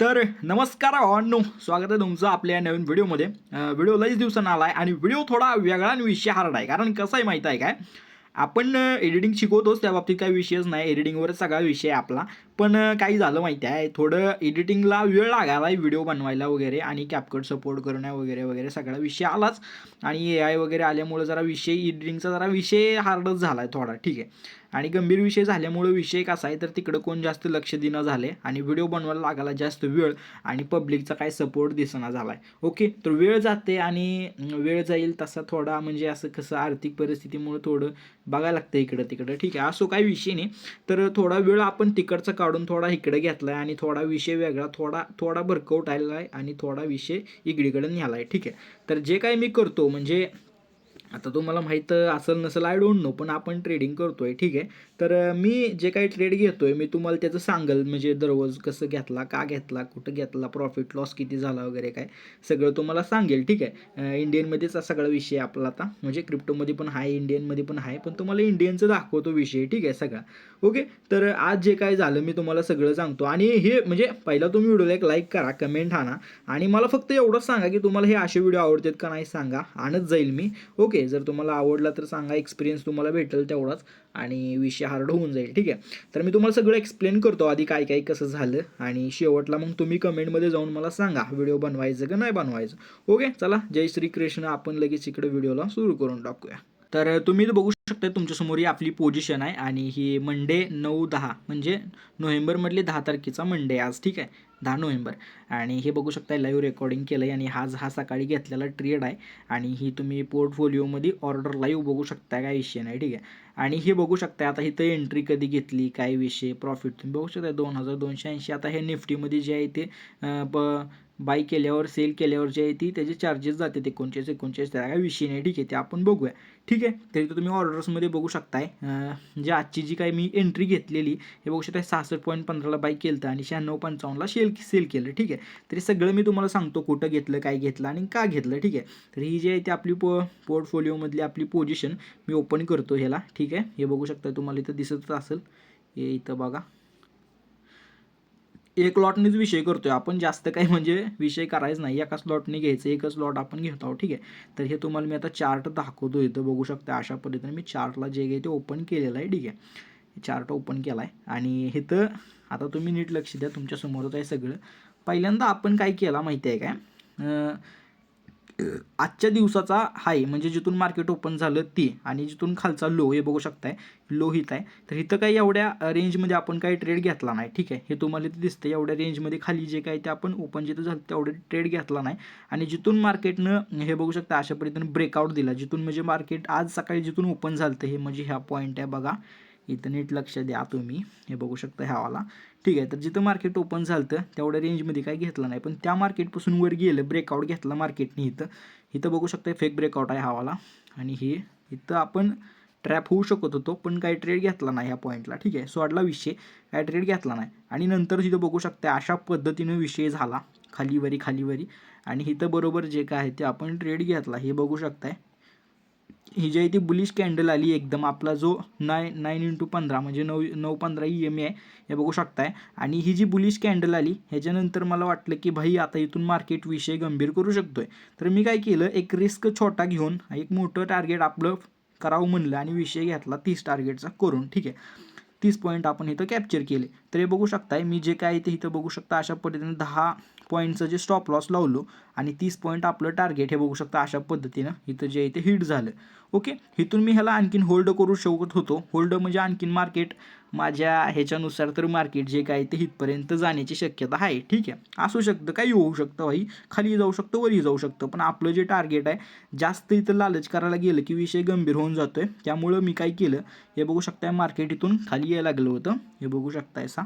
तर नमस्कार ऑनो, स्वागत आहे तुमचं आपल्या नवीन व्हिडिओमध्ये. व्हिडिओ लईच दिवसानं आला आहे आणि व्हिडिओ थोडा वेगळा आणि विषय हार्ड आहे. कारण कसं आहे माहीत आहे काय, आपण एडिटिंग शिकवतोच, त्या बाबतीत काही विषयच नाही, एडिटिंगवरच सगळा विषय आहे आपला. पण काही झालं माहिती आहे, थोडं एडिटिंगला वेळ लागायला व्हिडिओ बनवायला वगैरे, आणि कॅपकट सपोर्ट करणं वगैरे वगैरे सगळा विषय आलाच. आणि AI वगैरे आल्यामुळं जरा विषय एडिटिंगचा जरा विषय हार्डच झाला आहे थोडा, ठीक आहे. आणि गंभीर विषय झाल्यामुळे विषय कसा आहे, तर तिकडं कोण जास्त लक्ष देणं झाले आणि व्हिडिओ बनवायला लागायला जास्त वेळ, आणि पब्लिकचा काय सपोर्ट दिसना झाला आहे. ओके, तर वेळ जाते आणि वेळ जाईल तसा थोडा, म्हणजे असं कसं आर्थिक परिस्थितीमुळे थोडं बघायला लागतं इकडं तिकडं, ठीक आहे, असो काही विषय नाही. तर थोडा वेळ आपण तिकडचा काढून थोडा इकडे घेतला आहे, आणि थोडा विषय वेगळा, थोडा थोडा भरकवट आलेला आहे, आणि थोडा विषय इकडीकडे न्याला आहे, ठीक आहे. तर जे काही मी करतो, म्हणजे आता तुम्हाला माहीत असेल नसेल, आय डोंट नो, पण आपण ट्रेडिंग करतोय, ठीक आहे. तर मी जे काही ट्रेड घेतोय, मी तुम्हाला त्याचं सांगेल, म्हणजे दररोज कसं घेतला, का घेतला, कुठं घेतला, प्रॉफिट लॉस किती झाला वगैरे काय सगळं तुम्हाला सांगेल, ठीक आहे. इंडियनमध्येच सगळा विषय आपला आता, म्हणजे क्रिप्टोमध्ये पण आहे, इंडियनमध्ये पण आहे, पण तुम्हाला इंडियनचं दाखवतो विषय, ठीक आहे सगळा. ओके, तर आज जे काय झालं मी तुम्हाला सगळं सांगतो. आणि हे म्हणजे पहिला तुम्ही व्हिडिओला एक लाईक करा, कमेंट आणा, आणि मला फक्त एवढंच सांगा की तुम्हाला हे असे व्हिडिओ आवडतात का नाही, सांगा, आणत जाईल मी. ओके, जर तुम्हाला आवडला तर सांगा, एक्सपिरियन्स तुम्हाला भेटेल तेवढाच, आणि विषय हार्ड होऊन जाईल, ठीक आहे. तर मी तुम्हाला सगळं एक्सप्लेन करतो आधी काय काय कसं झालं, आणि शेवटला मग तुम्ही कमेंटमध्ये जाऊन मला सांगा व्हिडिओ बनवायचं का नाही बनवायचं. ओके, चला, जय श्री कृष्ण, आपण लगेच इकडे व्हिडिओला सुरू करून टाकूया. तर तुम्ही बघू शकता तुमच्यासमोर ही आपली पोझिशन आहे, आणि ही मंडे 9/10 म्हणजे नोव्हेंबरमधली 10 तारखेचा मंडे आज, ठीक आहे, 10 नोव्हेंबर. आणि हे बघू शकता लाईव्ह रेकॉर्डिंग केलं आहे, आणि हा सकाळी घेतलेला ट्रेड आहे. आणि ही तुम्ही पोर्टफोलिओमध्ये ऑर्डर लाईव्ह बघू शकता, काय विषय नाही, ठीक आहे. आणि हे बघू शकता आता इथं एंट्री कधी घेतली, काय विषय, प्रॉफिट तुम्ही बघू शकता 2280. आता हे निफ्टीमध्ये जे आहे ते बाय केल्यावर, सेल केल्यावर जे आहे ती त्याचे चार्जेस जाते 39 त्याला काय विषय नाही, ठीक आहे, ते आपण बघूया, ठीक आहे. तरी तुम्ही ऑर्डर्समध्ये बघू शकताय, म्हणजे आजची जी काही मी एंट्री घेतलेली, हे बघू शकता 66.15ला बाय केलं आणि 96.55ला सेल केलं, ठीक आहे. तरी सगळं मी तुम्हाला सांगतो, कुठं घेतलं, काय घेतलं, आणि का घेतलं, ठीक आहे. तर ही जी आहे ती आपली पोर्टफोलिओमधली आपली पोझिशन मी ओपन करतो ह्याला, ठीक आहे. हे बघू शकता, तुम्हाला इथं दिसतच असेल, हे इथं बघा, एक लॉटनेच विषय करतोय आपण, जास्त काही म्हणजे विषय करायचं नाही, एकाच लॉटने घ्यायचं, एकच लॉट आपण घेत आहोत, ठीक आहे. तर हे तुम्हाला मी आता चार्ट दाखवतो, इथं बघू शकता अशा पद्धतीने मी चार्टला जे आहे ते ओपन केलेलं आहे, ठीक आहे. चार्ट ओपन केला आहे, आणि इथं आता तुम्ही नीट लक्ष द्या, तुमच्यासमोरच आहे सगळं. पहिल्यांदा आपण काय केला माहिती आहे काय, आजच्या दिवसाचा हाय, म्हणजे जिथून मार्केट ओपन झालं ती, आणि जिथून खालचा लो, हे बघू शकताय, लो हित आहे. तर इथं काही एवढ्या रेंजमध्ये आपण काही ट्रेड घेतला नाही, ठीक आहे. हे तुम्हाला इथं दिसतं, एवढ्या रेंजमध्ये खाली जे काही ते आपण ओपन जिथं झालं तेवढे ट्रेड घेतला नाही. आणि जिथून मार्केटनं हे बघू शकता अशा पद्धतीने ब्रेकआउट दिला, जिथून म्हणजे मार्केट आज सकाळी जिथून ओपन झालं हे, म्हणजे ह्या पॉईंट आहे बघा, इथं नीट लक्ष द्या तुम्ही, हे बघू शकता ह्यावाला, ठीक आहे. तर जिथं मार्केट ओपन झालं तेवढ्या रेंजमध्ये काही घेतलं नाही, पण त्या मार्केटपासून वर गेलं, ब्रेकआउट घेतला मार्केटने इथं. इथं बघू शकता फेक ब्रेकआउट आहे हावाला, आणि हे इथं आपण ट्रॅप होऊ शकत होतो, पण काही ट्रेड घेतला नाही ह्या पॉईंटला, ठीक आहे, सोडला विषय, काय ट्रेड घेतला नाही. आणि नंतर तिथं बघू शकता अशा पद्धतीनं विषय झाला, खालीवरी, आणि इथं बरोबर जे काय आहे ते आपण ट्रेड घेतला, हे बघू शकताय. ही जी आहे ती बुलिश कॅन्डल आली एकदम, आपला जो 9x15 म्हणजे 915 EMA आहे, हे बघू शकताय. आणि ही जी बुलिश कॅन्डल आली, ह्याच्यानंतर मला वाटलं की भाई आता इथून मार्केट विषय गंभीर करू शकतोय. तर मी काय केलं, एक रिस्क छोटा घेऊन एक मोठं टार्गेट आपलं करावं म्हणलं, आणि विषय घेतला 30 टार्गेटचा करून, ठीक आहे. 30 पॉईंट आपण इथं कॅप्चर केले. तर हे बघू शकताय, मी जे काय ते इथं बघू शकता अशा पद्धतीने 10 पॉईंटचं जे स्टॉप लॉस लावलो, आणि 30 पॉईंट आपलं टार्गेट, हे बघू शकता अशा पद्धतीनं इथं जे आहे ते हिट झालं. ओके, इथून मी ह्याला आणखीन होल्ड करू शकत होतो, होल्ड म्हणजे आणखीन मार्केट माझ्या ह्याच्यानुसार तर मार्केट जे काय ते इथपर्यंत जाण्याची शक्यता आहे, ठीक आहे. असू शकतं, काही होऊ शकतं भाई, खाली जाऊ शकतं, वरही जाऊ शकतं, पण आपलं जे टार्गेट आहे, जास्त इथं लालच करायला गेलं की विषय गंभीर होऊन जातोय. त्यामुळं मी काय केलं, हे बघू शकताय, मार्केट इथून खाली यायला लागलं होतं, हे बघू शकताय सा.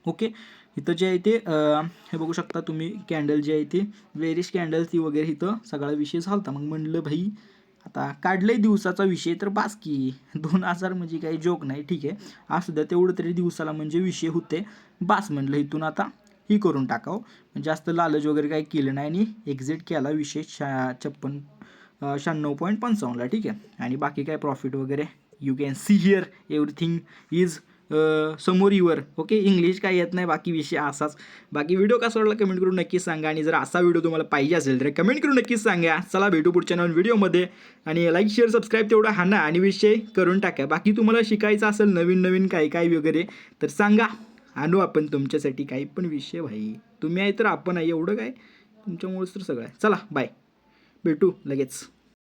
ओके, इथं जे आहे ते हे बघू शकता तुम्ही, कॅन्डल जे आहे ती वेरिश कॅन्डल ती वगैरे, इथं सगळा विषय झालता. मग म्हणलं भाई आता काढलंय दिवसाचा विषय, तर बास की 2000 म्हणजे काही जोक नाही, ठीक आहे, असू द्या, तेवढं तरी दिवसाला म्हणजे विषय होते, बास म्हणलं इथून आता ही करून टाकावं. जास्त लालच वगैरे काही केलं नाही, आणि एक्झिट केला विषय 96.55ला, ठीक आहे. आणि बाकी काय प्रॉफिट वगैरे you can see here, everything is समोर युवर. ओके, इंग्लिश काय येत नाही, बाकी विषय असाच. बाकी व्हिडिओ कसा वाटला कमेंट करून नक्कीच सांगा आणि जर असा व्हिडिओ तुम्हाला पाहिजे असेल तर कमेंट करून नक्कीच सांगा. चला भेटू पुढच्या नवीन व्हिडिओमध्ये आणि लाईक शेअर सबस्क्राईब तेवढा हाना आणि विषय करून टाका. बाकी तुम्हाला शिकायचं असेल नवीन नवीन काय काय वगैरे तर सांगा, आणू आपण तुमच्यासाठी काही पण विषय. भाई तुम्ही आहे तर आपण आहे, एवढं काय तुमच्यामुळेच तर सगळं आहे. चला बाय, भेटू लगेच.